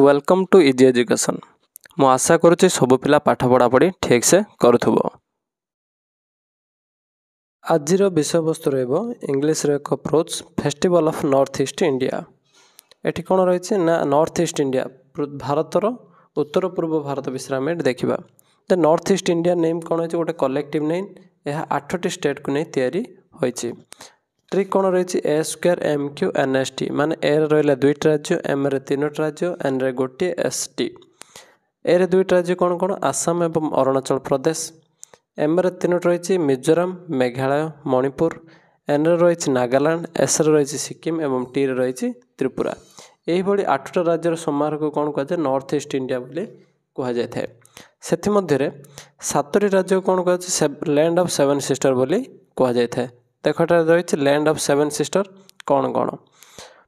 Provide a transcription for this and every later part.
Welcome to easy education. मु आशा करुच्ची सब पिला पाठ पढ़ा पढ़ी ठीक से करुथुबो। आजिर विषय वस्तु रहिबो इंग्लिश रे एक approach festival of north east India. एठी कोन रहिछि ना नॉर्थ ईस्ट इंडिया भारतर उत्तर पूर्व भारत विषय में देखिबा। The north east India name कोन होछि गोटे कलेक्टिव नेम। यह 8टी स्टेट को नै तयारी होइछि। ट्रिक कौन रही A square M Q N S T माने ए रहा 2टी राज्य एम रे 3टी राज्य एन रे गोटे एस टी। ए रे 2टी राज्य कौन कौन आसाम एवं अरुणाचल प्रदेश। एम रे 3टी रही मिजोराम मेघालय मणिपुर। एन रे रही नागालैंड एस रे रही सिक्किम एवं टी रे रही त्रिपुरा। यही 8टा राज्यर समारोह को कौन कहुए नॉर्थ ईस्ट इंडिया बोली कहुए। से 7टी राज्य को कौन कहुए लैंड ऑफ 7 सिस्टर बोली कहुए। देखटा रही लैंड ऑफ 7 सिस्टर कौन कौन।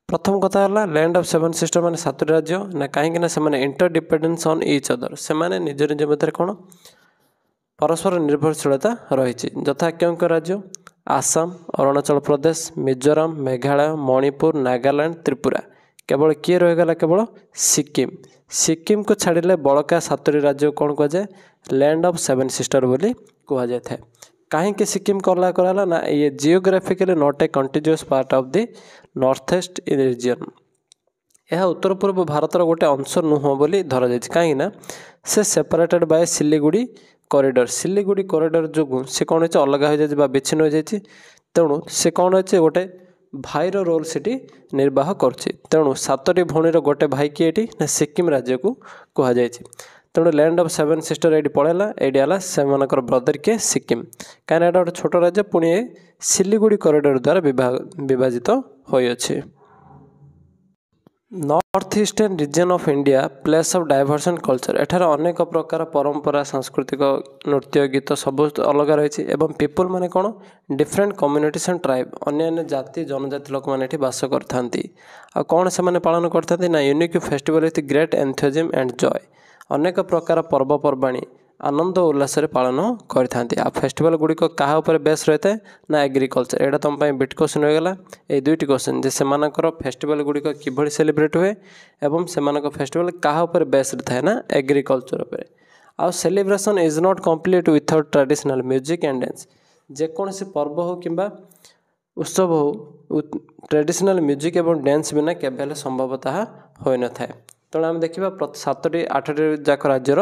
प्रथम कथा है लैंड ऑफ 7 सिस्टर माने 7 राज्य ना कहीं से inter dependence on each other से निज निज मध्य कौन परस्पर निर्भरशीलता रही। यथा क्यों राज्य आसाम अरुणाचल प्रदेश मिजोराम मेघालय मणिपुर नागालैंड त्रिपुरा। केवल किए रहीगला केवल सिक्किम। सिक्किम को छाड़िले बड़का 7टी राज्य कौन कहुए लैंड ऑफ 7 सिस्टर बोली कहुए। कहीं सिक्किम कला कराला ना ये geographically not a continuous part of the north east reason. यह उत्तर पूर्व भारतर गोटे अंश नुह बोली धरा जाए कहीं से separated by Siliguri corridor. Siliguri corridor जो सी कौन हो अलग हो जाए विच्छिन्न हो जाए। तेणु से कौन अच्छे गोटे भाईर रोल से निर्वाह करुच्ची। तेणु 7टी भौणीर गोटे भाई किए ना सिक्किम राज्य को कहुए। तेणु लैंड ऑफ 7 सिस्टर ये पड़ेगा ये है से ब्रदर किए सिक्किम कहीं गोटे छोट राज्य पुणी सिलीगुड़ी कॉरिडोर द्वारा विभाजित होइछि। North eastern region of India place of diverse and culture. एठार अनेक प्रकार परंपरा सांस्कृतिक नृत्य गीत सब अलग रही एवं पीपल माने कौन डिफरेंट कम्युनिटीज एंड ट्राइब अन्य जाति जनजाति लोक मैंने बास करथांती। आ कौन से पालन करथांती ना unique festival with great enthusiasm and Joy. अनेक प्रकार पर्वपर्वाणी आनंद उल्लास पालन करते। आ फेस्टिवल गुड़िक क्या बेस रही है ना एग्रीकल्चर। यहाँ तुम बिट क्वेश्चन होगा ये 2टी क्वेश्चन जे से फेस्टिवल गुड़िक किभली सेलिब्रेट हुए एवं से फेस्टिवल क्या बेस रही ना एग्रीकल्चर उपर। A celebration is not complete without traditional music and dance. जेकोसी पर्व हो कि उत्सव हो ट्रेडिशनल म्यूजिक एवं डांस बिना केवल संभवतः हो न था। तेणु आम देखा 7टी 8टी जाक राज्यर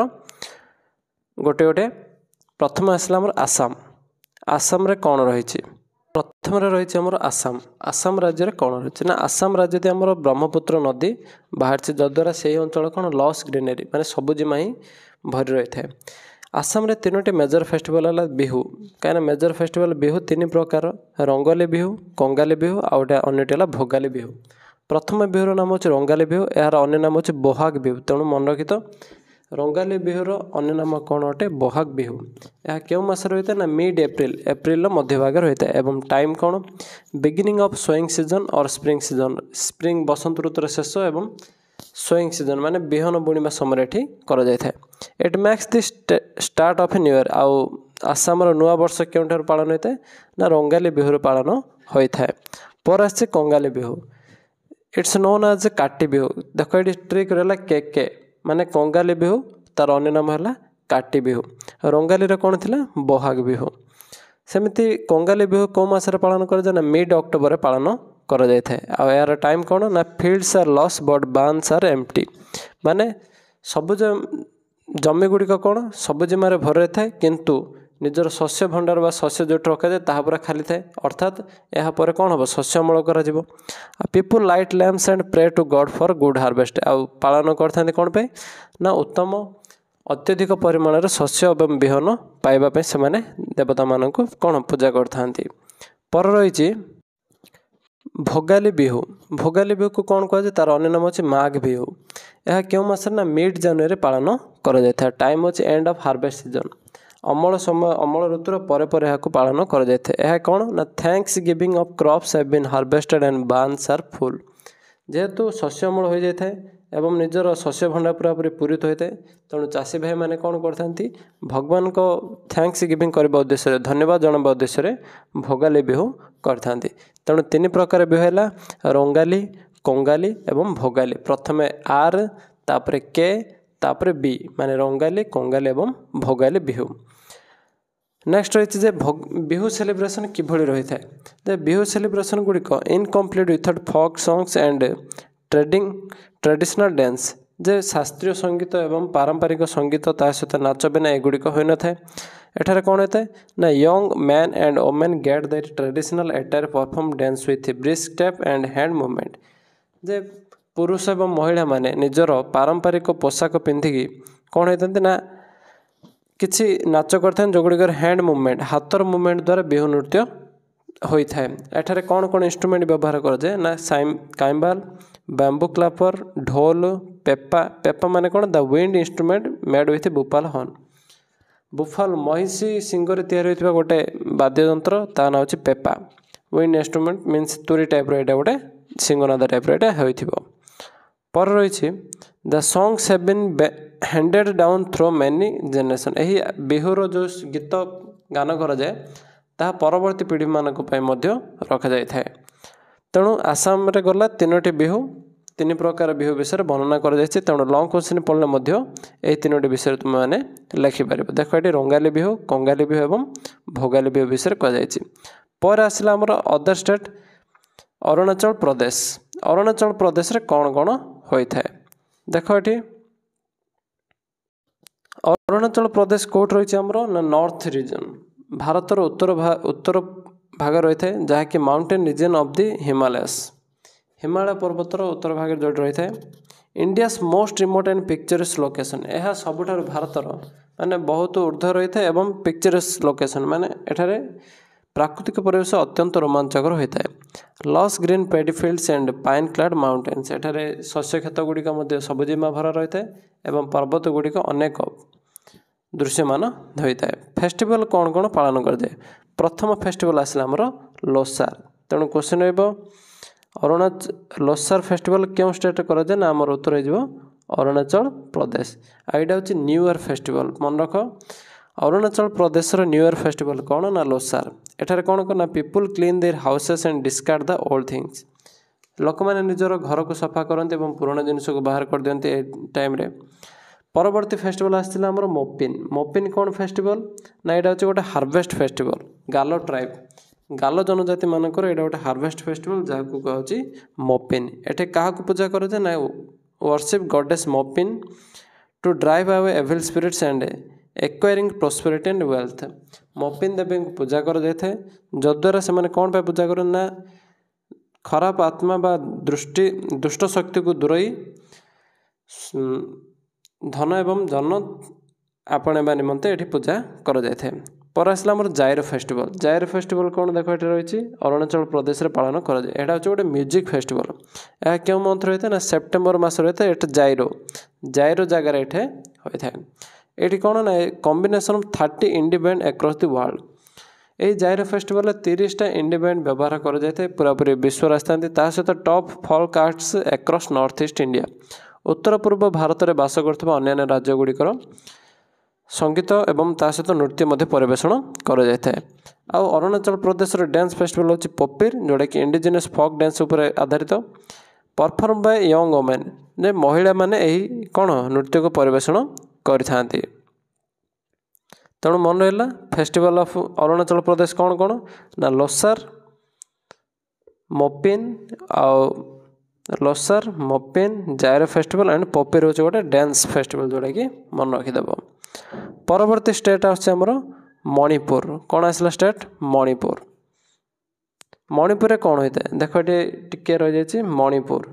गोटे गोटे। प्रथम आसला आसाम। आसाम रे कौन रही प्रथम रही आसाम। आसाम राज्य कौन रही ना आसाम राज्य आम ब्रह्मपुत्र नदी बाहर जद्वारा से अंचल कौन लस ग्रीनरी माने सबुजिमा ही भरी रही है। आसाम रे 3टी मेजर फेस्टिवल है बिहू कहीं मेजर फेस्टिवल बिहू 3 प्रकार रंगोली बिहू कंगाली बिहू आउटे अन्यटी है भोगाली बिहू। प्रथम बिहूर नाम हो रंगाली बिहू यार अन्य नाम हो बोहाग बिहू। तेणु मन रखी तो रंगाली बिहूर अन्य नाम कौन अटे बोहाग बिहू। यह क्यों मास रही है ना मिड एप्रिल एप्रिल मध्य भाग रही है एवं टाइम कौन बिगिनिंग ऑफ सोइंग सीजन और स्प्रिंग सीजन। स्प्रिंग बसंत ऋतुर शेष एवं सोइंग सीजन माने बिहन बुणवा समय एटी करा जाय था। It max the start of a new year. आउ आसाम नुआ वर्ष क्यों पालन होता है ना रंगाली बिहूर पालन होता है। पर आसे Kongali Bihu it's known as a Kati Bihu. देख ये ट्रिक रहा के माने कंगाली बिहू तार अन्य नाम है काटी बिहू। रंगाली रे कौन थिला बोहाग बिहू। सेमती कंगाली बिहू कौ मासरे पालन कर ना मिड अक्टोबर पालन करा जाय था। आ यार टाइम कौन ना fields are lost but barns are empty माने सबुज जमी गुड़िक कौन सबुजिमार भर रही था किंतु निजर शस्य भंडार बा शस्य जो रखा जाए ताहा पूरा खाली थाए अर्थात यह पर कौन हम शस्य अमल करा people light lamps and pray to god for good harvest. आउ पालन करते कौन पे ना उत्तम अत्यधिक परिमाण शस्य एवं बिहन पाइबा से देवता मान कौन पूजा करथांती। पर रही भोगाली बिहू। भोगाली बिहू को कौन कहुए तार अन्य नाम हो माघ बिहू। यह क्यों मास ना मिड जनवरी पालन करा टाइम हो एंड ऑफ हार्वेस्ट सीजन अमल समय अमल ऋतुर पर यहाँ पालन करा कौन ना thanksgiving of crops have been harvested and barns are full. जेहेतु शस्य अमल हो जाए एवं निजर शस्य भंडार पूरापूरी पूरित होता है तेणु चाषी भाई मैंने कौन करते भगवान को थैंक्स गिविंग करने उद्देश्य धन्यवाद जनावा उद्देश्य भोगाली बिहू करते। तेणु 3 प्रकार बिहू है रंगाली कंगाली एवं भोगाली। प्रथमे आर तापर के तापर बी माने रंगाली कंगाली एवं भोगाली बिहू। नेक्स्ट रही जे बिहू सेलिब्रेशन किभଳି रही है बिहू सेलिब्रेशन गुड़िक incomplete without folk songs and traditional dance जे शास्त्रीय संगीत एवं पारंपरिक संगीत ता सहित नाच बिना एगुड़िक हो न था। एठारे कौन होता है ना young man and women get their traditional attire perform dance with brisk step and hand movement जे पुरुष एवं महिला माने निजर पारंपरिक पोशाक पिंधिकी कौन होता ना किसी नाच करते जोगुड़िकर हैंड मूवमेंट हाथर मूवमेंट द्वारा बिहू नृत्य होता है। एठारे कौन कौन इंस्ट्रुमेंट व्यवहार कराए ना काइम्बाल बैम्बू क्लापर ढोल पेपा पेपा माने कौन the wind instrument made with buffalo horn buffalo महिषी सिंगर तैयारी होता गोटे वाद्ययंत्र ता ना हूँ पेपा विंड इंस्ट्रुमेंट मीन्स तुरी टाइप रहा गोटे सिंगनाद टाइप रहा पर रही the songs have been handed down through many generation यही बिहुर जो गीत गान कराए ताहा परवर्ती पीढ़ी मानक रखा जाए था। तेणु आसाम रे गला तीनोटी बिहू तीन प्रकार बिहू विषय वर्णना कर तेणु लंग क्वेश्चन पढ़ले यही तीनोटी विषय तुम मैंने लिखिपार। देख ये रंगाली बिहू कंगाली बिहू एवं भोगाली बिहू विषय कहुई। पर आसला आमर अदर स्टेट अरुणाचल प्रदेश। अरुणाचल प्रदेश रे कौन कौन होता है देख ये अरुणाचल प्रदेश कोट रही ना नॉर्थ रीजन भारतर उत्तर भाग रही है जहाँकि mountain region of the Himalayas Himalaya पर्वतर उत्तर भाग जो रही है। India's most remote and picturesque location यह सबुठ भारतर माने बहुत ऊर्ध्व रही है एवं पिक्चरस लोकेशन माने एठारे प्राकृतिक परिवेश अत्यंत रोमांचकर होता है। Lush green paddy fields and pine clad mountains एठारे शस्य क्षेत्र गुड़िक सबुजिमा भरा रही है एवं पर्वत गुड़िक अनेक दृश्यमान होता है। फेस्टिवल कौन कौन पालन कराए प्रथम फेस्टिवल आसला आमर लोसार। तेणु क्वेश्चन लोसार फेस्टिवल क्यों स्टेट कराए ना आमर उत्तर हो अरुणाचल प्रदेश। आईटा हूँ न्यू ईयर फेस्टिवल मन रख Arunachal Pradesh new year festival कौन ना लोसार। एठारे कौन करना people clean their houses and discard the old things लोक मैंने निजर घर को सफा करते पुराना जिनस को बाहर कर दिखते टाइम रे। परवर्ती फेस्टिवल आसाला आमर मोपिन। मोपिन कौन फेस्टिवल ना यहाँ हूँ गोटे हार्वेस्ट फेस्टिवल गालो ट्राइब गालो जनजाति मानक यहाँ गोटे हार्वेस्ट फेस्टिवल जहाँ को कहे मोपिन। एटे क्या पूजा कराए ना worship goddess Mopin to drive away evil spirits and acquiring prosperity and wealth. Mopin देवी को पूजा कराए जद्वारा से कौन पे पूजा कर ना खराब आत्मा बा दृष्टि दुष्ट शक्ति को दूरई धन एवं जन आपणा निमंते ये पूजा कराए। पर आसला आमर जायर फेस्टिवल। जायर फेस्टिवल कौन देख ये रही अरुणाचल प्रदेश में पालन कराए। यहाँ हूँ गोटे म्यूजिक फेस्टिवल यह क्यों मंथ रही है ना सेप्टेम्बर मास रही है। ये जाइरो जगार ये होता है। ये कौन ना combination 30 indie band across the world. यही जाइरो फेस्टिवल 30टा इंडी बैंड व्यवहार कराए पूरापूरी विश्व आसता सहित top folk arts across north east India उत्तर पूर्व भारत में बास करथिबा अन्य राज्य गुड़िकर संगीत एवं ता सहित नृत्य परिवेषण कराए। आउ अरुणाचल प्रदेश डांस फेस्टिवल हूँ पोपिर जोटा कि इंडिजिनियस फोक डांस उपर आधारित परफॉर्म बाय यंग वोमेन ने महिला माने यही कौन नृत्य को परिवेषण करथांती। तेणु मन रहा फेस्टिवल ऑफ अरुणाचल प्रदेश कौन कौन ना लोसार मोपिन लोसार मोपिन जायर फेस्टिवल एंड पोपिर हूँ गोटे डांस फेस्टिवल जोटा कि मन रखिदेव। परवर्ती स्टेट आमर मणिपुर। कौन आसला स्टेट मणिपुर। मणिपुर कौन होता है देख ये टिके रही जाए मणिपुर।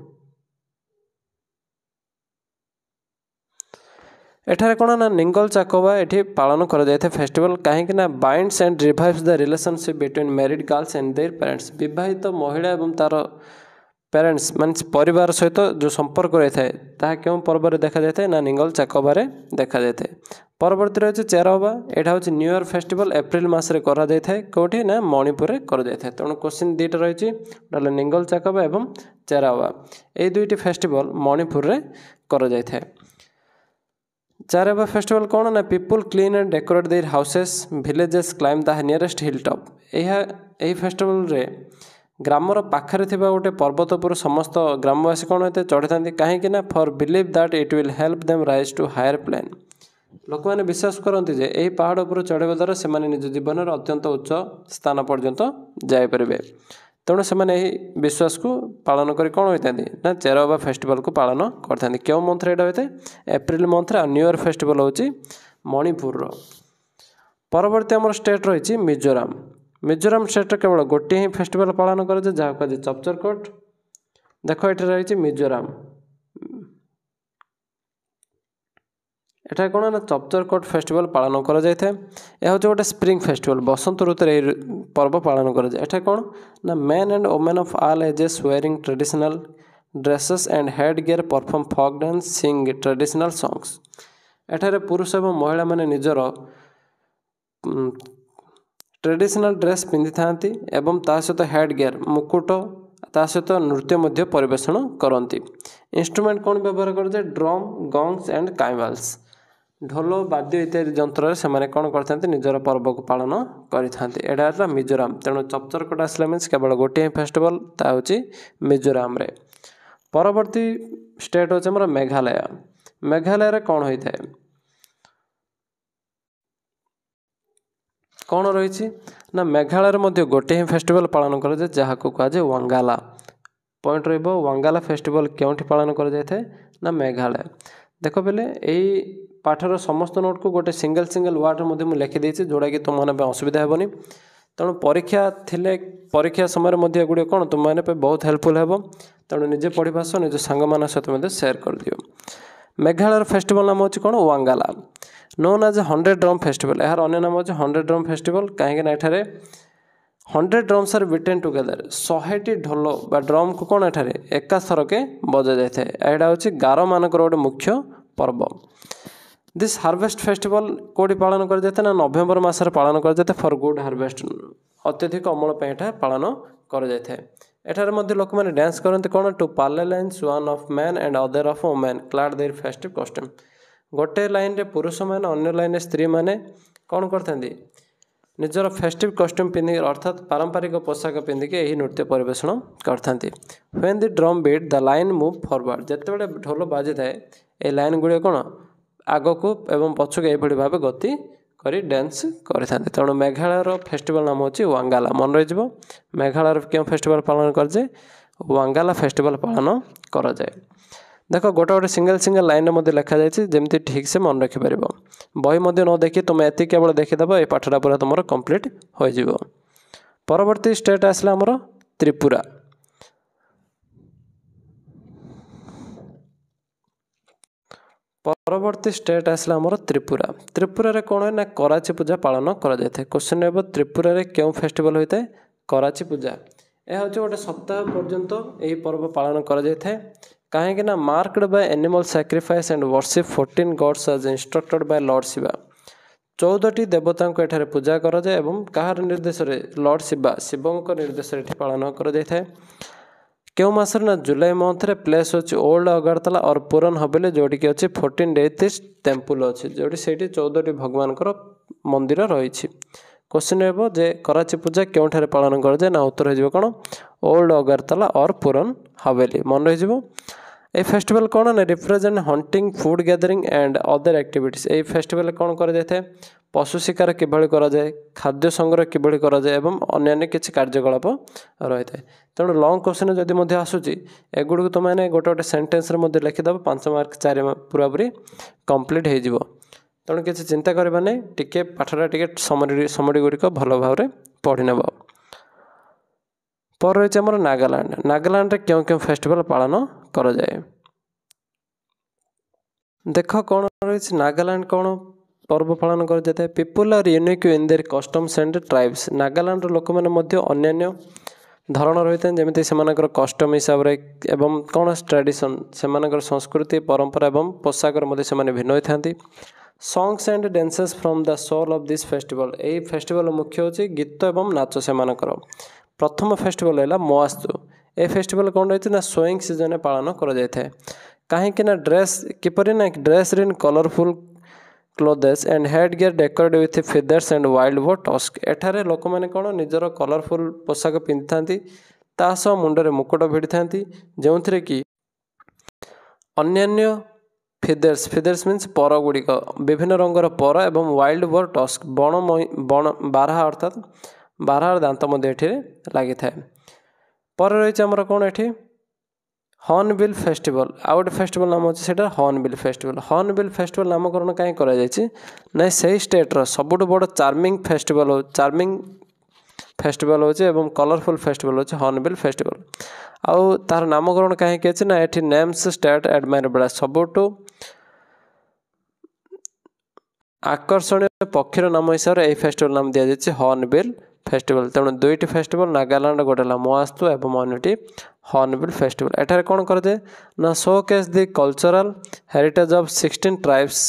एठारे कौन ना निंगल चाकोबा ये पालन कराए फेस्टिवल कहीं ना binds and revives the relationship between married girls and their parents विवाहित महिला एवं तार पेरेंट्स मीन्स परिवार सहित जो संपर्क रही है ताहा क्यों पर्व देखा जाए ना निंगल चाकोबार देखा जाए। परवर्ती रही चेरावा। यहाँ हूँ न्यू ईयर फेस्टिवल एप्रिल मसरे कराए कौटी ना मणिपुर कराए। तेणु क्वेश्चन दुईटा रही निंगल चाकोबा एवं चेरावा ये दुईटी फेस्टिवल मणिपुर में कराए। चेरावा फेस्टिवल कौन ना people clean and decorate their houses villages climb the nearest hill top. यही फेस्टिवल रे ଗ୍ରାମର ପାଖରେ ଥିବା ଗୋଟେ ପର୍ବତ ଉପରୁ ସମସ୍ତ ଗ୍ରାମବାସୀ କ'ଣ ହୋଇଥାଏ ଚଢ଼ିଥାନ୍ତି କାହିଁକି ନା for believe that it will help them rise to higher plane. ଲୋକମାନେ ବିଶ୍ୱାସ କରନ୍ତି ଯେ ଏହି ପାହାଡ଼ ଉପରୁ ଚଢ଼ିବା ଦ୍ୱାରା ସେମାନେ ନିଜ ଜୀବନରେ ଅତ୍ୟନ୍ତ ଉଚ୍ଚ ସ୍ଥାନ ପର୍ଯ୍ୟନ୍ତ ଯାଇପାରିବେ। ତେଣୁ ସେମାନେ ଏହି ବିଶ୍ୱାସକୁ ପାଳନ କରି କ'ଣ ହୋଇଥାନ୍ତି ନା ଚେରୋବା ଫେଷ୍ଟିଭାଲକୁ ପାଳନ କରିଥାନ୍ତି। କେଉଁ ମନ୍ଥରେ ଏଇଟା ହୋଇଥାଏ ଏପ୍ରିଲ ମନ୍ଥରେ। ଆଉ ନ୍ୟୁ ଇୟର ଫେଷ୍ଟିଭାଲ ହେଉଛି ମଣିପୁରର। ପରବର୍ତ୍ତୀ ଆମର ଷ୍ଟେଟ୍ ରହିଛି ମିଜୋରାମ। ମିଜୋରାମ ଷ୍ଟେଟ୍ରେ କେବଳ ଗୋଟିଏ ହିଁ ଫେଷ୍ଟିଭାଲ ପାଳନ କରାଯାଏ ଯାହାକୁ କୁହାଯାଏ ଚପଚରକୋଟ। ଦେଖ ଏଠି ରହିଛି ମିଜୋରାମ। ଏଠାରେ କ'ଣ ନା ଚପଚରକୋଟ ଫେଷ୍ଟିଭାଲ ପାଳନ କରାଯାଇଥାଏ। ଏହା ହେଉଛି ଗୋଟେ ସ୍ପ୍ରିଙ୍ଗ ଫେଷ୍ଟିଭାଲ, ବସନ୍ତ ଋତୁରେ ଏହି ପର୍ବ ପାଳନ କରାଯାଏ। ଏଠାରେ କ'ଣ ନା men and women of all ages wearing traditional dresses and head gear perform folk dance sing traditional songs. ଏଠାରେ ପୁରୁଷ ଏବଂ ମହିଳାମାନେ ନିଜର ଟ୍ରେଡିସନାଲ ଡ୍ରେସ୍ ପିନ୍ଧିଥାନ୍ତି ଏବଂ ତା ସହିତ ହେଡ୍ ଗିୟର ମୁକୁଟ ତା ସହିତ ନୃତ୍ୟ ମଧ୍ୟ ପରିବେଷଣ କରନ୍ତି। ଇନଷ୍ଟ୍ରୁମେଣ୍ଟ କ'ଣ ବ୍ୟବହାର କରାଯାଏ ଡ୍ରମ୍ ଗଙ୍ଗସ୍ ଆଣ୍ଡ କାଇମ୍ବାଲ୍ସ। ଢୋଲ ବାଦ୍ୟ ଇତ୍ୟାଦି ଯନ୍ତ୍ରରେ ସେମାନେ କ'ଣ କରିଥାନ୍ତି ନିଜର ପର୍ବକୁ ପାଳନ କରିଥାନ୍ତି। ଏଇଟା ହେଲା ମିଜୋରାମ। ତେଣୁ ଚପଚରକୋଟ ଆସିଲା ମିନ୍ସ କେବଳ ଗୋଟିଏ ଫେଷ୍ଟିଭାଲ, ତାହା ହେଉଛି ମିଜୋରାମରେ। ପରବର୍ତ୍ତୀ ଷ୍ଟେଟ୍ ହେଉଛି ଆମର ମେଘାଳୟ। ମେଘାଳୟରେ କ'ଣ ହୋଇଥାଏ କ'ଣ ରହିଛି ନା ମେଘାଳୟରେ ମଧ୍ୟ ଗୋଟିଏ ହିଁ ଫେଷ୍ଟିଭାଲ ପାଳନ କରାଯାଏ ଯାହାକୁ କୁହାଯାଏ ୱାଙ୍ଗାଲା। ପଏଣ୍ଟ ରହିବ ୱାଙ୍ଗାଲା ଫେଷ୍ଟିଭାଲ କେଉଁଠି ପାଳନ କରାଯାଇଥାଏ ନା ମେଘାଳୟ। ଦେଖ ବେଲେ ଏହି ପାଠର ସମସ୍ତ ନୋଟ୍କୁ ଗୋଟେ ସିଙ୍ଗଲ ୱାର୍ଡ଼ରେ ମଧ୍ୟ ମୁଁ ଲେଖିଦେଇଛି ଯେଉଁଟାକି ତୁମମାନଙ୍କ ପାଇଁ ଅସୁବିଧା ହେବନି। ତେଣୁ ପରୀକ୍ଷା ଥିଲେ ପରୀକ୍ଷା ସମୟରେ ମଧ୍ୟ ଏଗୁଡ଼ିକ କ'ଣ ତୁମମାନଙ୍କ ପାଇଁ ବହୁତ ହେଲ୍ପଫୁଲ୍ ହେବ। ତେଣୁ ନିଜେ ପଢ଼ିବା ସହ ନିଜ ସାଙ୍ଗମାନଙ୍କ ସହିତ ମଧ୍ୟ ସେୟାର କରିଦିଅ। ମେଘାଳୟର ଫେଷ୍ଟିଭାଲ ନାମ ହେଉଛି କ'ଣ Wangala. Known as 100 drum festival. ଏହାର ଅନ୍ୟ ନାମ ହେଉଛି 100 ଡ୍ରମ୍ ଫେଷ୍ଟିଭାଲ କାହିଁକିନା ଏଠାରେ 100 ଡ୍ରମ୍ସ ଆର୍ ବିଟେନ୍ ଟୁଗେଦର। 100ଟି ଢୋଲ ବା ଡ୍ରମ୍କୁ କ'ଣ ଏଠାରେ ଏକାଥରକେ ବଜାଯାଇଥାଏ। ଏଇଟା ହେଉଛି ଗାରୋମାନଙ୍କର ଗୋଟେ ମୁଖ୍ୟ ପର୍ବ। ଦିସ୍ ହାର୍ଭେଷ୍ଟ ଫେଷ୍ଟିଭାଲ କେଉଁଠି ପାଳନ କରାଯାଇଥାଏ ନା ନଭେମ୍ବର ମାସରେ ପାଳନ କରାଯାଇଥାଏ ଫର୍ ଗୁଡ୍ ହାର୍ଭେଷ୍ଟ। ଅତ୍ୟଧିକ ଅମଳ ପାଇଁ ଏଠାରେ ପାଳନ କରାଯାଇଥାଏ। ଏଠାରେ ମଧ୍ୟ ଲୋକମାନେ ଡ୍ୟାନ୍ସ କରନ୍ତି କ'ଣ two parallel lines one of man and other of women clad their festive costume. ଗୋଟେ ଲାଇନ୍ରେ ପୁରୁଷମାନେ ଅନ୍ୟ ଲାଇନ୍ରେ ସ୍ତ୍ରୀମାନେ କ'ଣ କରିଥାନ୍ତି ନିଜର ଫେଷ୍ଟିଭ୍ କଷ୍ଟ୍ୟୁମ୍ ପିନ୍ଧିକି ଅର୍ଥାତ୍ ପାରମ୍ପରିକ ପୋଷାକ ପିନ୍ଧିକି ଏହି ନୃତ୍ୟ ପରିବେଷଣ କରିଥାନ୍ତି। When the drum beat the line move forward. ଯେତେବେଳେ ଢୋଲ ବାଜିଥାଏ ଏହି ଲାଇନ୍ ଗୁଡ଼ିକ କ'ଣ ଆଗକୁ ଏବଂ ପଛକୁ ଏହିଭଳି ଭାବେ ଗତି କରି ଡ୍ୟାନ୍ସ କରିଥାନ୍ତି। ତେଣୁ ମେଘାଳୟର ଫେଷ୍ଟିଭାଲ ନାମ ହେଉଛି ୱାଙ୍ଗାଲା। ମନେ ରହିଯିବ ମେଘାଳୟର କେଉଁ ଫେଷ୍ଟିଭାଲ ପାଳନ କରାଯାଏ ୱାଙ୍ଗାଲା ଫେଷ୍ଟିଭାଲ ପାଳନ କରାଯାଏ। ଦେଖ ଗୋଟେ ସିଙ୍ଗଲ ଲାଇନ୍ରେ ମଧ୍ୟ ଲେଖାଯାଇଛି ଯେମିତି ଠିକ୍ସେ ମନେ ରଖିପାରିବ। ବହି ମଧ୍ୟ ନ ଦେଖି ତୁମେ ଏତିକି କେବଳ ଦେଖିଦେବ ଏହି ପାଠଟା ପୁରା ତୁମର କମ୍ପ୍ଲିଟ୍ ହୋଇଯିବ। ପରବର୍ତ୍ତୀ ଷ୍ଟେଟ୍ ଆସିଲା ଆମର ତ୍ରିପୁରା। ପରବର୍ତ୍ତୀ ଷ୍ଟେଟ୍ ଆସିଲା ଆମର ତ୍ରିପୁରା। ତ୍ରିପୁରାରେ କ'ଣ ହୁଏ ନା କରାଚି ପୂଜା ପାଳନ କରାଯାଇଥାଏ। କ୍ୱେଶ୍ଚନ୍ ହେବ ତ୍ରିପୁରାରେ କେଉଁ ଫେଷ୍ଟିଭାଲ ହୋଇଥାଏ କରାଚି ପୂଜା। ଏହା ହେଉଛି ଗୋଟେ ସପ୍ତାହ ପର୍ଯ୍ୟନ୍ତ ଏହି ପର୍ବ ପାଳନ କରାଯାଇଥାଏ। କାହିଁକି ନା marked by animal sacrifice and worship 14 gods as instructed by lord Shiva. 14ଟି ଦେବତାଙ୍କୁ ଏଠାରେ ପୂଜା କରାଯାଏ ଏବଂ କାହାର ନିର୍ଦ୍ଦେଶରେ ଲର୍ଡ ଶିବଙ୍କ ନିର୍ଦ୍ଦେଶରେ ଏଠି ପାଳନ କରାଯାଇଥାଏ। କେଉଁ ମାସରେ ନା ଜୁଲାଇ ମନ୍ଥରେ। ପ୍ଲେସ୍ ହେଉଛି ଓଲ୍ଡ ଅଗରତାଲା ଅର୍ ପୁରନ ହବେଲି ଯେଉଁଠିକି ଅଛି 14 ଡେଥିଷ୍ଟ ଟେମ୍ପୁଲ ଅଛି ଯେଉଁଠି ସେଇଠି 14ଟି ଭଗବାନଙ୍କର ମନ୍ଦିର ରହିଛି। କ୍ୱେଶ୍ଚନ୍ ହେବ ଯେ କରାଚି ପୂଜା କେଉଁଠାରେ ପାଳନ କରାଯାଏ ନା ଉତ୍ତର ହୋଇଯିବ କ'ଣ ଓଲ୍ଡ ଅଗରତାଲା ଅର୍ ପୁରନ ହବେଲି। ମନେ ରହିଯିବ। এই ଫେଷ୍ଟିଭାଲ କ'ଣ ନା represent hunting food gathering and other activities. ଏହି ଫେଷ୍ଟିଭାଲରେ କ'ଣ କରାଯାଇଥାଏ ପଶୁ ଶିକାର କିଭଳି କରାଯାଏ ଖାଦ୍ୟ ସଂଗ୍ରହ କିଭଳି କରାଯାଏ ଏବଂ ଅନ୍ୟାନ୍ୟ କିଛି କାର୍ଯ୍ୟକଳାପ ରହିଥାଏ। ତେଣୁ ଲଙ୍ଗ୍ କ୍ୱେଶ୍ଚନ୍ ଯଦି ମଧ୍ୟ ଆସୁଛି ଏଗୁଡ଼ିକୁ ତୁମେ ଗୋଟେ ସେଣ୍ଟେନ୍ସରେ ମଧ୍ୟ ଲେଖିଦେବ 5 ମାର୍କ 4 ପୁରାପୁରି କମ୍ପ୍ଲିଟ୍ ହୋଇଯିବ। ତେଣୁ କିଛି ଚିନ୍ତା କରିବା ନାହିଁ ଟିକେ ପାଠଟା ଟିକେ ସମରି ଗୁଡ଼ିକ ଭଲ ଭାବରେ ପଢ଼ି ନେବ। पर रही आमर नागालैंड। नागालैंड क्यों क्यों फेस्टिवल पालन कराए देख कौन रही नागालैंड कौन पर्व पालन कर people are unique in their customs and tribes. Nagaland लोक मैंने अन्य धरण रही है जमी से कस्टम हिसाब से कौन ट्रेडिशन से संस्कृति परंपरा और पोशाक से भिन्न होता है। Songs and dances from the soul of this festival. यही फेस्टिवल मुख्य होची गीत एवं नाच से प्रथम फेस्टिवल है मोआस्तु। ए फेस्टिवल कौन रही ना सोइंग सीजन पालन कर कहीं ड्रेस किपरि ना dress in colourful clothes and head gear decorate with feathers and wild वो टस्क। एठारे लोक मैंने कौन निजर कलरफुल पोशाक पिंधि ତା ସହ ମୁଣ୍ଡରେ ମୁକୁଟ ଭିଡ଼ିଥାନ୍ତି ଯେଉଁଥିରେ କି ଅନ୍ୟାନ୍ୟ ଫିଦର୍ସ ମିନ୍ସ ପର ଗୁଡ଼ିକ ବିଭିନ୍ନ ରଙ୍ଗର ପର ଏବଂ ୱାଇଲ୍ଡ ବୋର୍ ଟସ୍କ ବଣ ବାରହା ଅର୍ଥାତ୍ ବାରହାର ଦାନ୍ତ ମଧ୍ୟ ଏଠିରେ ଲାଗିଥାଏ। ପରେ ରହିଛି ଆମର କ'ଣ ଏଠି ହର୍ଣ୍ଣବିଲ୍ ଫେଷ୍ଟିଭାଲ। ଆଉ ଗୋଟେ ଫେଷ୍ଟିଭାଲ ନାମ ଅଛି ସେଇଟା ହର୍ଣ୍ଣବିଲ୍ ଫେଷ୍ଟିଭାଲ। ହର୍ଣ୍ଣବିଲ୍ ଫେଷ୍ଟିଭାଲ ନାମକରଣ କାହିଁ କରାଯାଇଛି ନା ସେହି ଷ୍ଟେଟ୍ର ସବୁଠୁ ବଡ଼ ଚାର୍ମିଂ ଫେଷ୍ଟିଭାଲ ହେଉଛି ଏବଂ କଲରଫୁଲ୍ ଫେଷ୍ଟିଭାଲ ହେଉଛି ହର୍ଣ୍ଣବିଲ୍ ଫେଷ୍ଟିଭାଲ। ଆଉ ତାର ନାମକରଣ କାହିଁକି ଅଛି ନା ଏଠି ନେମ୍ସ ଷ୍ଟେଟ୍ ଆଡମାଇରେବଲ୍ ସବୁଠୁ ଆକର୍ଷଣୀୟ ପକ୍ଷୀର ନାମ ହିସାବରେ ଏହି ଫେଷ୍ଟିଭାଲ ନାମ ଦିଆଯାଇଛି ହର୍ଣ୍ଣବିଲ୍ ଫେଷ୍ଟିଭାଲ। ତେଣୁ ଦୁଇଟି ଫେଷ୍ଟିଭାଲ ନାଗାଲାଣ୍ଡ ଗୋଟେ ହେଲା ମୋଆସ୍ତୁ ଏବଂ ଅନ୍ୟଟି ହର୍ଣ୍ଣବିଲ୍ ଫେଷ୍ଟିଭାଲ। ଏଠାରେ କ'ଣ କରାଯାଏ ନା showcase the cultural heritage of 16 tribes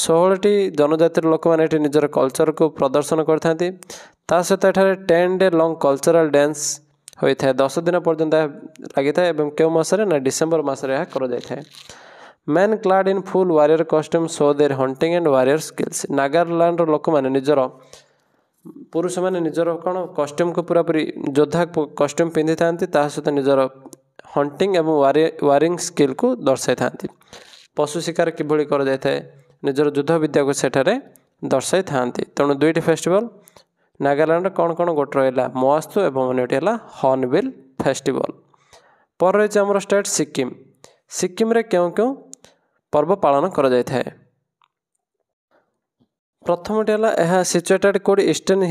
16ଟି ଜନଜାତିର ଲୋକମାନେ ଏଠି ନିଜର କଲଚରକୁ ପ୍ରଦର୍ଶନ କରିଥାନ୍ତି। ତା ସହିତ ଏଠାରେ 10 ଡେ ଲଙ୍ଗ୍ କଲଚରାଲ ଡ୍ୟାନ୍ସ ହୋଇଥାଏ 10 ଦିନ ପର୍ଯ୍ୟନ୍ତ ଏହା ଲାଗିଥାଏ ଏବଂ କେଉଁ ମାସରେ ନା ଡିସେମ୍ବର ମାସରେ ଏହା କରାଯାଇଥାଏ। Men clad in full warrior costume show their hunting and warrior skills. ନାଗାଲାଣ୍ଡର ଲୋକମାନେ ପୁରୁଷମାନେ ନିଜର କ'ଣ କଷ୍ଟ୍ୟୁମ୍କୁ ପୁରାପୁରି ଯୋଦ୍ଧା କଷ୍ଟ୍ୟୁମ୍ ପିନ୍ଧିଥାନ୍ତି ତା ସହିତ ନିଜର ହଣ୍ଟିଂ ଏବଂ ୱାରିଂ ସ୍କିଲ୍କୁ ଦର୍ଶାଇଥାନ୍ତି। ପଶୁ ଶିକାର କିଭଳି କରାଯାଇଥାଏ ନିଜର ଯୁଦ୍ଧ ବିଦ୍ୟାକୁ ସେଠାରେ ଦର୍ଶାଇଥାନ୍ତି। ତେଣୁ ଦୁଇଟି ଫେଷ୍ଟିଭାଲ ନାଗାଲାଣ୍ଡର କ'ଣ ଗୋଟେ ରହିଲା ମୋଆସ୍ତୁ ଏବଂ ଅନ୍ୟଟି ହେଲା ହର୍ଣ୍ଣବିଲ୍ ଫେଷ୍ଟିଭାଲ। ପରେ ରହିଛି ଆମର ଷ୍ଟେଟ୍ ସିକ୍କିମ୍। ସିକ୍କିମରେ କେଉଁ କେଉଁ ପର୍ବ ପାଳନ କରାଯାଇଥାଏ? ପ୍ରଥମଟି ହେଲା ଏହା ସିଚୁଏଟେଡ୍ କୋଉଠି ଇଷ୍ଟର୍ଣ୍ଣ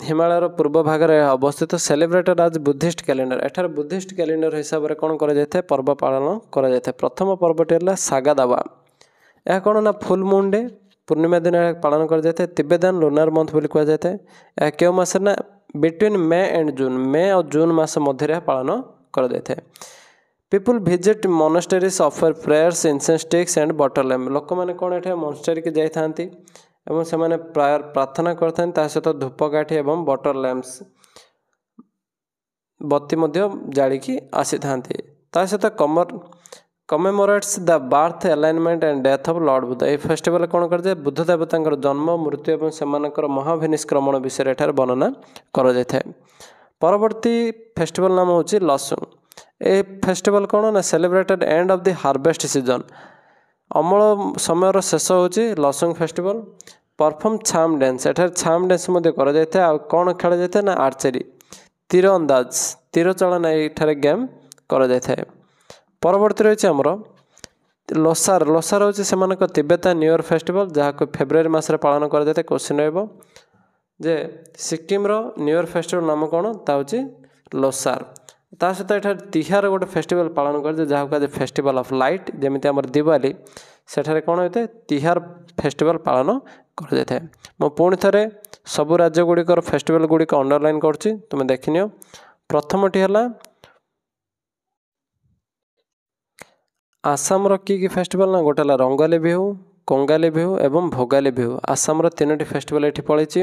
ହିମାଳୟର ପୂର୍ବ ଭାଗରେ ଏହା ଅବସ୍ଥିତ। ସେଲିବ୍ରେଟେଡ୍ ଆଜ୍ ବୁଦ୍ଧିଷ୍ଟ କ୍ୟାଲେଣ୍ଡର। ଏଠାରେ ବୁଦ୍ଧିଷ୍ଟ କ୍ୟାଲେଣ୍ଡର ହିସାବରେ କ'ଣ କରାଯାଇଥାଏ ପର୍ବ ପାଳନ କରାଯାଇଥାଏ। ପ୍ରଥମ ପର୍ବଟି ହେଲା ସାଗା ଦାବା। ଏହା କ'ଣ ନା ଫୁଲ୍ ମୁନ୍ ଡେ ପୂର୍ଣ୍ଣିମା ଦିନ ଏହା ପାଳନ କରାଯାଇଥାଏ। ତିବେତାନ ଲୁନାର ମନ୍ଥ ବୋଲି କୁହାଯାଇଥାଏ। ଏହା କେଉଁ ମାସରେ ନା between May and June May ଆଉ ଜୁନ୍ ମାସ ମଧ୍ୟରେ ଏହା ପାଳନ କରାଯାଇଥାଏ। People visit monasteries offer prayers incense sticks and butter lamp. ଲୋକମାନେ କ'ଣ ଏଠାରେ ମୋନାଷ୍ଟେରିକି ଯାଇଥାନ୍ତି ଏବଂ ସେମାନେ ପ୍ରାର୍ଥନା କରିଥାନ୍ତି ତା ସହିତ ଧୂପକାଠି ଏବଂ ବଟର ଲ୍ୟାମ୍ପସ୍ ବତୀ ମଧ୍ୟ ଜାଳିକି ଆସିଥାନ୍ତି। ତା ସହିତ commemorates the birth alignment and death of lord Buddha. ଏହି ଫେଷ୍ଟିଭାଲ କ'ଣ କରାଯାଏ ବୁଦ୍ଧ ଦେବତାଙ୍କର ଜନ୍ମ ମୃତ୍ୟୁ ଏବଂ ସେମାନଙ୍କର ମହାଭିନିଷ୍କ୍ରମଣ ବିଷୟରେ ଏଠାରେ ବର୍ଣ୍ଣନା କରାଯାଇଥାଏ। ପରବର୍ତ୍ତୀ ଫେଷ୍ଟିଭାଲ ନାମ ହେଉଛି ଲସୁଂ। ଏହି ଫେଷ୍ଟିଭାଲ କ'ଣ ନା celebrated end of the harvest season. ଅମଳ ସମୟର ଶେଷ ହେଉଛି Losoong festival. Perform Chham dance. ଏଠାରେ ଛାମ୍ ଡ୍ୟାନ୍ସ ମଧ୍ୟ କରାଯାଇଥାଏ। ଆଉ କ'ଣ ଖେଳାଯାଇଥାଏ ନା ଆର୍ଚେରୀ ତୀର ଅନ୍ଦାଜ ତୀର ଚାଳନା ଏଠାରେ ଗେମ୍ କରାଯାଇଥାଏ। ପରବର୍ତ୍ତୀ ରହିଛି ଆମର ଲୋସାର। ଲୋସାର ହେଉଛି ସେମାନଙ୍କ ତିବେତାନ ନ୍ୟୁ ଇୟର ଫେଷ୍ଟିଭାଲ ଯାହାକୁ ଫେବୃଆରୀ ମାସରେ ପାଳନ କରାଯାଇଥାଏ। କ୍ୱେଶ୍ଚିନ୍ ରହିବ ଯେ ସିକ୍କିମର ନ୍ୟୁ ଇୟର ଫେଷ୍ଟିଭାଲ ନାମ କ'ଣ ତା ହେଉଛି ଲୋସାର। ତା ସହିତ ଏଠାରେ ତିହାର ଗୋଟେ ଫେଷ୍ଟିଭାଲ ପାଳନ କରାଯାଏ ଯାହାକୁ କୁହାଯାଏ ଫେଷ୍ଟିଭାଲ ଅଫ୍ ଲାଇଟ୍। ଯେମିତି ଆମର ଦିୱାଲି ସେଠାରେ କ'ଣ ହୋଇଥାଏ ତିହାର ଫେଷ୍ଟିଭାଲ ପାଳନ କରାଯାଇଥାଏ। ମୁଁ ପୁଣି ଥରେ ସବୁ ରାଜ୍ୟ ଗୁଡ଼ିକର ଫେଷ୍ଟିଭାଲ ଗୁଡ଼ିକ ଅଣ୍ଡରଲାଇନ୍ କରୁଛି ତୁମେ ଦେଖିନିଅ। ପ୍ରଥମଟି ହେଲା ଆସାମର କି ଫେଷ୍ଟିଭାଲ ନା ଗୋଟେ ହେଲା ରଙ୍ଗାଲି ବିହୁ କଙ୍ଗାଲି ବିହୁ ଏବଂ ଭୋଗାଲି ବିହୁ। ଆସାମର ତିନୋଟି ଫେଷ୍ଟିଭାଲ ଏଠି ପଡ଼ିଛି।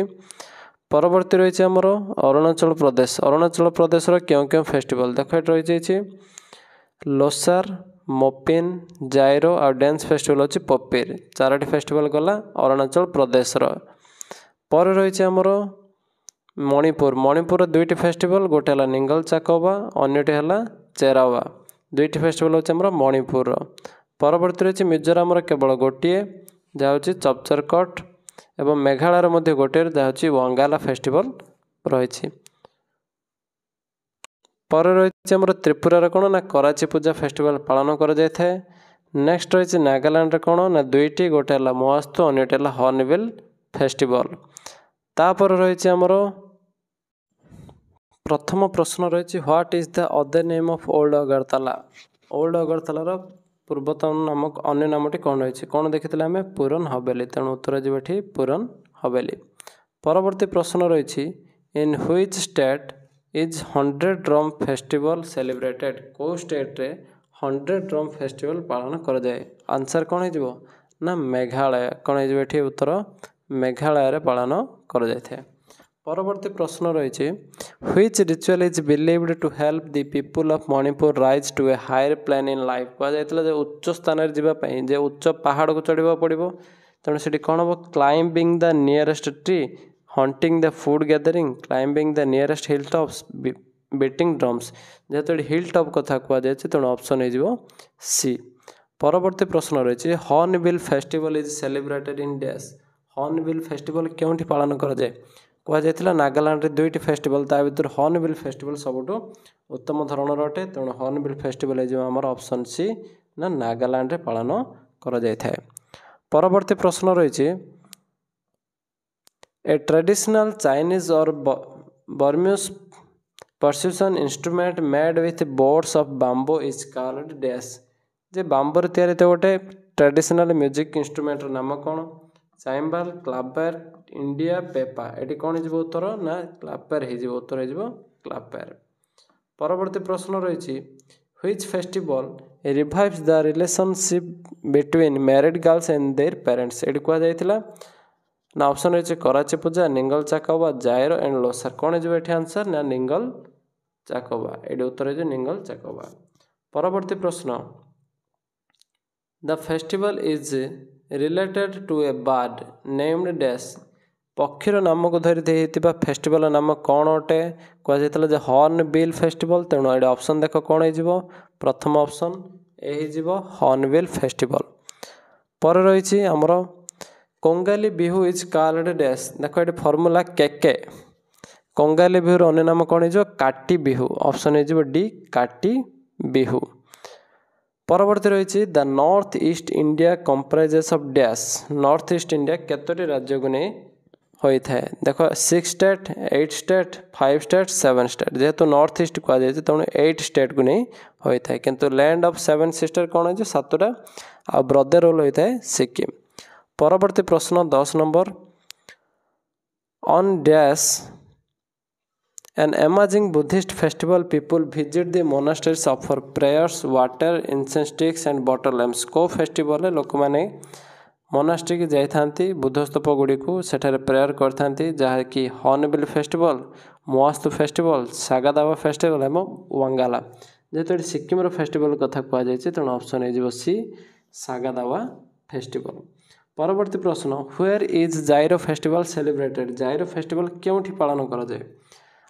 ପରବର୍ତ୍ତୀ ରହିଛି ଆମର ଅରୁଣାଚଳ ପ୍ରଦେଶ। ଅରୁଣାଚଳ ପ୍ରଦେଶର କେଉଁ କେଉଁ ଫେଷ୍ଟିଭାଲ ଦେଖ ଏଠି ରହିଯାଇଛି ଲୋସାର ମୋପିନ୍ ଜାଇରୋ ଆଉ ଡ୍ୟାନ୍ସ ଫେଷ୍ଟିଭାଲ ହେଉଛି ପପିର। ଚାରୋଟି ଫେଷ୍ଟିଭାଲ ଗଲା ଅରୁଣାଚଳ ପ୍ରଦେଶର। ପରେ ରହିଛି ଆମର ମଣିପୁରର ଦୁଇଟି ଫେଷ୍ଟିଭାଲ ଗୋଟେ ହେଲା ନିଙ୍ଗଲ ଚାକୋବା ଅନ୍ୟଟି ହେଲା ଚେରାୱା। ଦୁଇଟି ଫେଷ୍ଟିଭାଲ ହେଉଛି ଆମର ମଣିପୁରର। ପରବର୍ତ୍ତୀ ରହିଛି ମିଜୋରାମର କେବଳ ଗୋଟିଏ ଯାହା ହେଉଛି ଚପଚରକଟ ଏବଂ ମେଘାଳୟର ମଧ୍ୟ ଗୋଟିଏ ଯାହା ହେଉଛି ୱାଙ୍ଗାଲା ଫେଷ୍ଟିଭାଲ ରହିଛି। ପରେ ରହିଛି ଆମର ତ୍ରିପୁରାର କ'ଣ ନା କରାଚି ପୂଜା ଫେଷ୍ଟିଭାଲ ପାଳନ କରାଯାଇଥାଏ। ନେକ୍ସଟ ରହିଛି ନାଗାଲାଣ୍ଡରେ କ'ଣ ନା ଦୁଇଟି ଗୋଟେ ହେଲା ମୋଆସ୍ତୁ ଅନ୍ୟଟି ହେଲା ହର୍ଣ୍ଣବିଲ୍ ଫେଷ୍ଟିଭାଲ। ତାପରେ ରହିଛି ଆମର ପ୍ରଥମ ପ୍ରଶ୍ନ ରହିଛି what is the other name of old Agartala. Old ଅଗରତାଲାର ପୂର୍ବତନ ନାମ ଅନ୍ୟ ନାମଟି କ'ଣ ରହିଛି କ'ଣ ଦେଖିଥିଲେ ଆମେ ପୁରନ ହବେଲି। ତେଣୁ ଉତ୍ତର ଯିବ ଏଠି ପୁରନ ହବେଲି। ପରବର୍ତ୍ତୀ ପ୍ରଶ୍ନ ରହିଛି in which state is 100 drum festival celebrated. କେଉଁ ଷ୍ଟେଟ୍ରେ 100 ଡ୍ରମ୍ ଫେଷ୍ଟିଭାଲ ପାଳନ କରାଯାଏ। ଆନ୍ସର କ'ଣ ହେଇଯିବ ନା ମେଘାଳୟ। କ'ଣ ହେଇଯିବ ଏଠି ଉତ୍ତର ମେଘାଳୟରେ ପାଳନ କରାଯାଇଥାଏ। ପରବର୍ତ୍ତୀ ପ୍ରଶ୍ନ ରହିଛି which ritual is believed to help the people of Manipur rise to a higher plane in life. କୁହାଯାଇଥିଲା ଯେ ଉଚ୍ଚ ସ୍ଥାନରେ ଯିବା ପାଇଁ ଯେ ଉଚ୍ଚ ପାହାଡ଼କୁ ଚଢ଼ିବାକୁ ପଡ଼ିବ। ତେଣୁ ସେଠି କ'ଣ ହେବ climbing the nearest tree hunting the food gathering climbing the nearest hill tops beating drums जेहेतु ये हिल टॉप कथा कहुए तेणु ऑप्शन हो सी। परवर्ती प्रश्न रही hornbill festival is celebrated in dash. Hornbill festival क्योंठी पालन कराए कहुई नागालैंड में 2टी फेस्टिवल ता भर हॉर्नबिल फेस्टिवल सबुठ उत्तम धरणर अटे तेणु हॉर्नबिल फेस्टिवल आमर ऑप्शन सी ना नागालैंड में पालन कर। परवर्ती प्रश्न रही ए traditional Chinese or Burmese percussion instrument made with boards of bamboo is called dash. जे बाम्बोर तैयारी तो गोटे ट्रेडिशनल म्यूजिक इंस्ट्रूमेंट नाम कौन चाइम्बाल क्लापर इंडिया पेपा एटी कौन हो उत्तर ना क्लापर हो उत्तर हो क्लापर। परवर्ती प्रश्न रही which festival revives the relationship between married girls and their parents एटी कहुला ना ऑप्शन रही कराची पूजा निंगल चाकबा जायरो एंड लोसार कौन हो आंसर ना निंगल चाकबा ये उत्तर हो निंगल चाकबा। परवर्ती प्रश्न the festival is related to a bird named dash. पक्षीर नाम को धरी फेस्टिवल नाम कौन अटे कहुई हॉर्नबिल फेस्टिवल तेणु ये ऑप्शन देख कौन हो प्रथम ऑप्शन ये हॉर्नबिल फेस्टिवल। पर रही आमर Kongali Bihu is called dash देख ये फर्मूला के कोंगाली बिहूर अन्य नाम कौन हो काटी बिहू ऑप्शन हो डी काटी बिहू। परवर्ती रही the north east India comprises of dash. North east India केतोटी राज्य को नहीं होता है देख 6 स्टेट 8 स्टेट 5 स्टेट 7 स्टेट जेहेतु नॉर्थ ईस्ट कहुए तेणु 8 स्टेट को नहीं होता है किंतु लैंड ऑफ 7 सिस्टर कौन हो 7टा आ ब्रदर रोल होता है सिक्किम। परवर्ती प्रश्न 10 number on dash an amazing Buddhist festival people visit the monasteries offer prayers water incense sticks and butter lamps. को फेस्टिवल लोक मैंने मोनास्ट्री की जाती बुद्ध स्तूप गुड़ी को सेठारे प्रेयर करते जहाँकि hornbill festival मोआस्तु festival Sagadawa festival एवं वांगाला जेहेतु ये सिक्किम फेस्टिवल कथा कहुई तेणु ऑप्शन हो सी सागादावा फेस्टिवल। परवर्ती प्रश्न where is Ziro festival celebrated. Ziro festival क्योंठी पालन कराए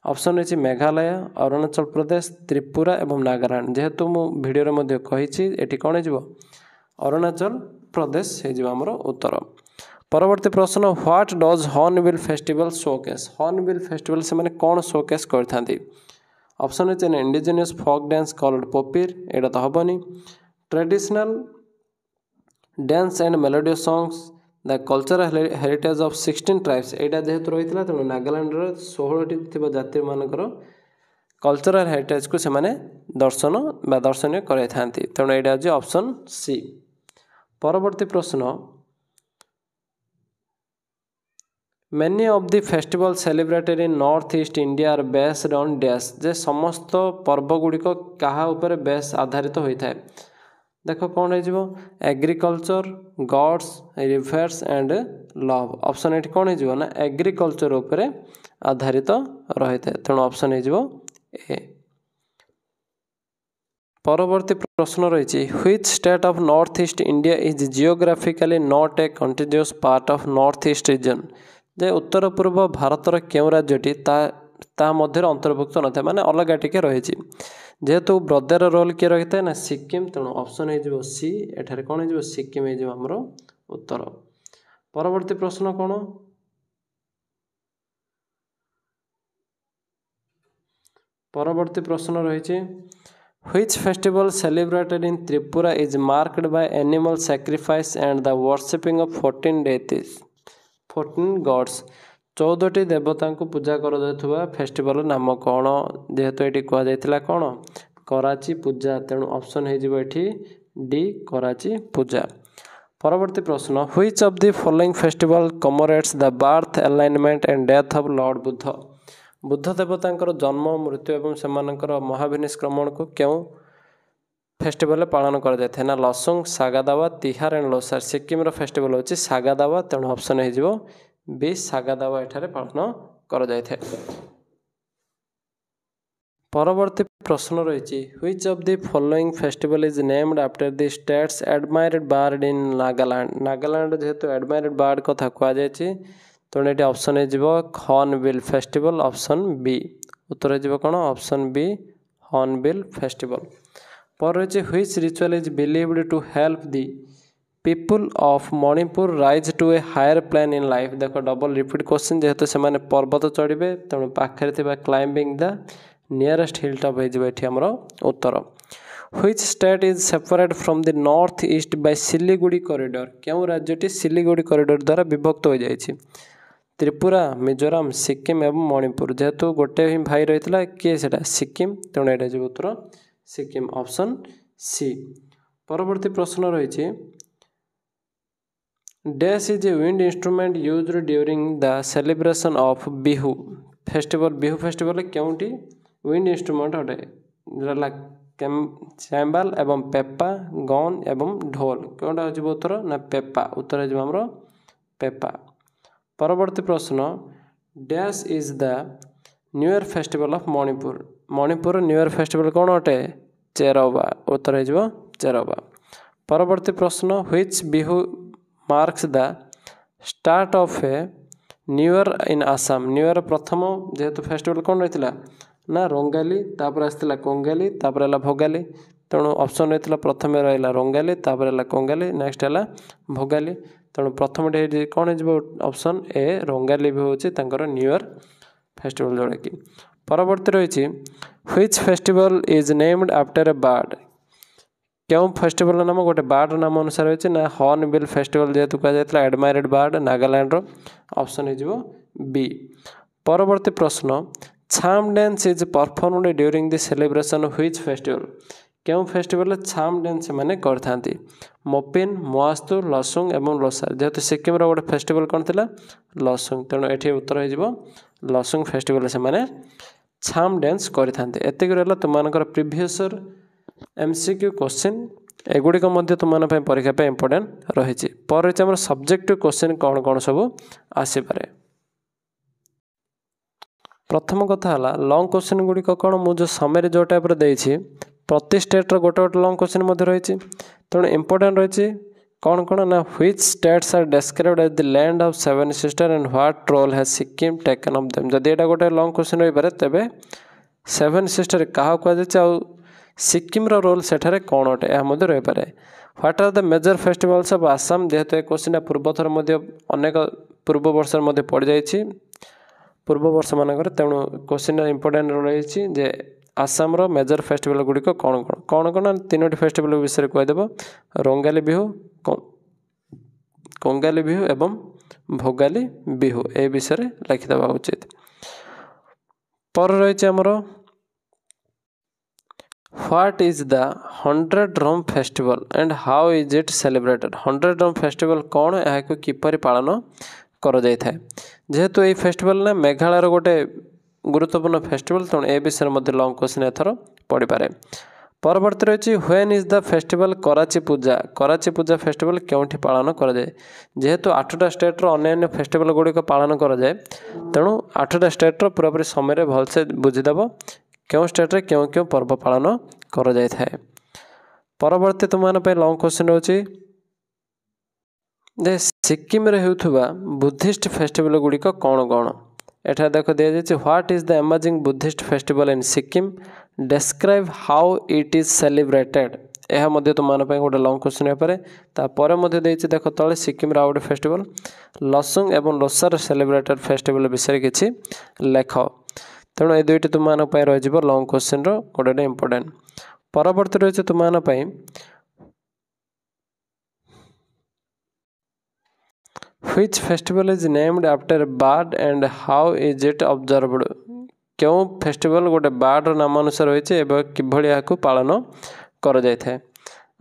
ऑप्शन रही मेघालय अरुणाचल प्रदेश त्रिपुरा एवं नागालैंड जेहेतु मु भिडियो रे कही एटी कौन हो अरुणाचल प्रदेश होमर उत्तर। परवर्ती प्रश्न what does hornbill festival showcase. Hornbill festival से मैंने कौन शोकेस करते ऑप्शन रही indigenous folk dance called Popir एटा तो हेनी traditional dance and melodious songs the cultural heritage of 16 tribes एटा जेहेतु रही है तेणु नागालैंड 16टी जाति मानकर कल्चरल हेरिटेज को सेमाने दर्शन बा दर्शनीय कराई तेणु यहाँ हूँ ऑप्शन सी। परवर्ती प्रश्न many of the festival celebrated in north east India are based on dash. जे समस्त पर्व गुड़िक क्या उपर बेस आधारित होता है देख कौन हो agriculture gods rivers and love option ये कौन हो ना एग्रीकल्चर उपर आधारित रही है तेणु ऑप्शन हो ए। परवर्ती प्रश्न रही which state of north east India is geographically not a continuous part of north east region. जे उत्तर पूर्व भारतर क्यों राज्यटी ता मध्य अंतर्भुक्त न था माने अलग टिके रही जेहेतु ब्रदर रोल किए रही है ना सिक्किम तेणु ऑप्शन हो सी एठारे कौन हो सिक्किम होमर उत्तर। परवर्ती प्रश्न कौन परवर्ती प्रश्न रही which festival celebrated in Tripura is marked by animal sacrifice and the worshipping of 14 deities 14 gods. 14टी देवता को पूजा कर फेस्टिवल नाम कौन जेहेतु ये कहुई कौन कराची पूजा तेणु ऑप्शन हो डी कराची पूजा। परवर्ती प्रश्न which of the following festival commemorates the birth alignment and death of lord Buddha. Buddha देवतांकर जन्म मृत्यु एवं सेमानकर महाभिनिष्क्रमण को क्यों फेस्टिवल पालन कर ना लसुंग सागादावा तिहार एंड लोसार। सिक्किम फेस्टिवल होची सागादावा तेणु ऑप्शन हो बी सागादावा एठारे पालन कर जाए। परवर्ती प्रश्न रही which of the following festival is named after the state's admired bird in Nagaland. Nagaland जेहेतु एडमायर्ड बर्ड कथा कहुई तेणु ये ऑप्शन हो हॉर्नबिल फेस्टिवल ऑप्शन बी उत्तर हो कौन ऑप्शन बी हॉर्नबिल फेस्टिवल। पर रही which ritual is believed to help the people of Manipur rise to a higher plane in life. देख डबल रिपीट क्वेश्चन जेहेतु से पर्वत चढ़े तेणु पाखे climbing the nearest hill top होमर उत्तर। Which state is separate from the north east by Siliguri corridor. क्यों राज्यटी सिलीगुड़ी कॉरिडोर द्वारा विभक्त हो जाए। त्रिपुरा, मिजोराम, सिक्किम एवं मणिपुर। जेहेतु गोटे ही भाई रही है किए से सिक्किम तेणु यहाँ जो उत्तर सिक्किम ऑप्शन सी। परवर्ती प्रश्न रही dash is a wind instrument used during the celebration of Bihu festival. Bihu festival Kyonti wind instrument अटे चैम्बल एवं पेपा गन एवं ढोल क्योंटा हो उत्तर ना पेपा उत्तर हो आमर पेपा। परवर्ती प्रश्न dash is the new year festival of Manipur. Manipur new year festival कौन अटे चेरवा उत्तर हो चेरवा। परवर्ती प्रश्न which Bihu marks the start of a new year in Assam. New year प्रथम जेहेतु फेस्टिवल कौन रही ना रंगाली तापर आसला कंगाली तापर है भोगाली तेणु ऑप्शन रही प्रथम रहा रंगाली तापर है कंगाली नेक्स्ट है भोगाली तेणु प्रथम कौन हो ऑप्शन ए रंगाली भी हूँ न्यू ईयर फेस्टिवल जोड़ा कि। परवर्ती रही which festival is named after a bird. क्यों फेस्टिवल नाम गोटे बर्ड नाम अनुसार होती ना हॉर्नबिल फेस्टिवल जेहेतु कहुला एडमायर्ड बर्ड नागालैंड ऑप्शन हो बी। परवर्ती प्रश्न Chham dance is performed during the celebration of which festival. क्यों फेस्टिवल छाम डांस मैंने करथांती मोपिन मोआस्तु लसुंग एवं लोसार। जेहेतु सिक्किम गोटे फेस्टिवल कौन थी लसुंग तेणु ये उत्तर हो लसुंग फेस्टिवल से मैंने छाम डांस करथांती। एतिक रहा तुमर प्रीवियस एमसीक्यू क्वेश्चन एगुड़िक तुम परीक्षा इंपोर्टेंट रही। पर रही आम सब्जेक्टिव क्वेश्चन कौन कौन सब आसपे। प्रथम कथा है लंग क्वेश्चन गुड़िक कौन मुझे समरी जो टाइप देती प्रति स्टेट्र गोटे गोटे लंग क्वेश्चन रही तेणु इंपोर्टेंट रही कौन कौन ना which states are described as the land of seven sister and what role has Sikkim taken of them. जदि यहाँ गोटे लंग क्वेश्चन रही पारे तेरे सेवन सिस्टर क्या कहुई सिक्किम रोल सेठारे कौन अटे यह रही पारे। What are the major festivals of Assam. जेहेतु क्वेश्चन पूर्वथर अनेक पूर्व वर्ष पड़ जाइए पूर्व वर्ष मानक तेणु क्वेश्चन इंपोर्टेंट रही जे आसाम रो मेजर फेस्टिवल गुड़िक कौन कौन कौन कौन तीनोटी फेस्टिवल विषय कहीदेव रंगाली बिहू कंगाली बिहू एवं भोगाली बिहू ए विषय लिखिदेवा उचित। पर रही आमर what is the 100 drum festival and how is it celebrated. 100 drum festival कौन यह किपरि पालन कर जाए। जेहेतु ये फेस्टिवल ना मेघालय गोटे गुरुत्वपूर्ण फेस्टिवल तेणु ए विषय लंग क्वेश्चन एथर पड़ पारे। परवर्ती रही when is the festival Kharchi Puja. Kharchi Puja festival क्योंठी पालन कराए। जेहेतु 8टा स्टेट्र अन्य फेस्टिवल गुड़िक पालन कराए तेणु 8टा स्टेट्र पूरापूरी समय भलसे बुझीदेव क्यों स्टेट्रे क्यों क्यों पर्व पालन कर जाए थाए। परवर्ती तुम लंग क्वेश्चन रोचे जे सिक्किम रे होउथुबा बुद्धिस्ट फेस्टिवल गुड़िक कौन कौन एठा देख दिया जाए what is the amazing Buddhist festival in Sikkim describe how it is celebrated. यह तुम गोटे लंग क्वेश्चन होपे तापर देख तले सिक्किम रा गोटे फेस्टिवल लसुंग एवं लोसार सेलिब्रेटेड फेस्टिवल विषय किसी लेख तेणु ये दुईटी तुम रही लंग क्वेश्चन गोटे इंपोर्टेंट। परवर्ती रही तुम which festival is named after bird and how is it observed. क्यों फेस्टिवल गोटे बर्ड नाम अनुसार रही किभली यहाँ पालन कर जाए।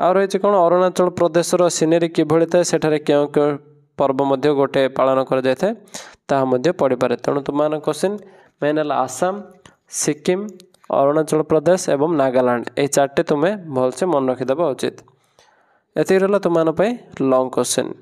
आ रही कौन अरुणाचल प्रदेश सीनेरी किभली थाए सेठारे क्यों क्यों पर्व गोटे पालन कर जाए ताहा पड़ पारे। तेणु तुम क्वेश्चन मेन है आसाम सिक्किम अरुणाचल प्रदेश एवं नागालैंड ये 4टे तुम्हें भलसे मन रखिदेवा उचित। एति रहा तुम लंग क्वेश्चन।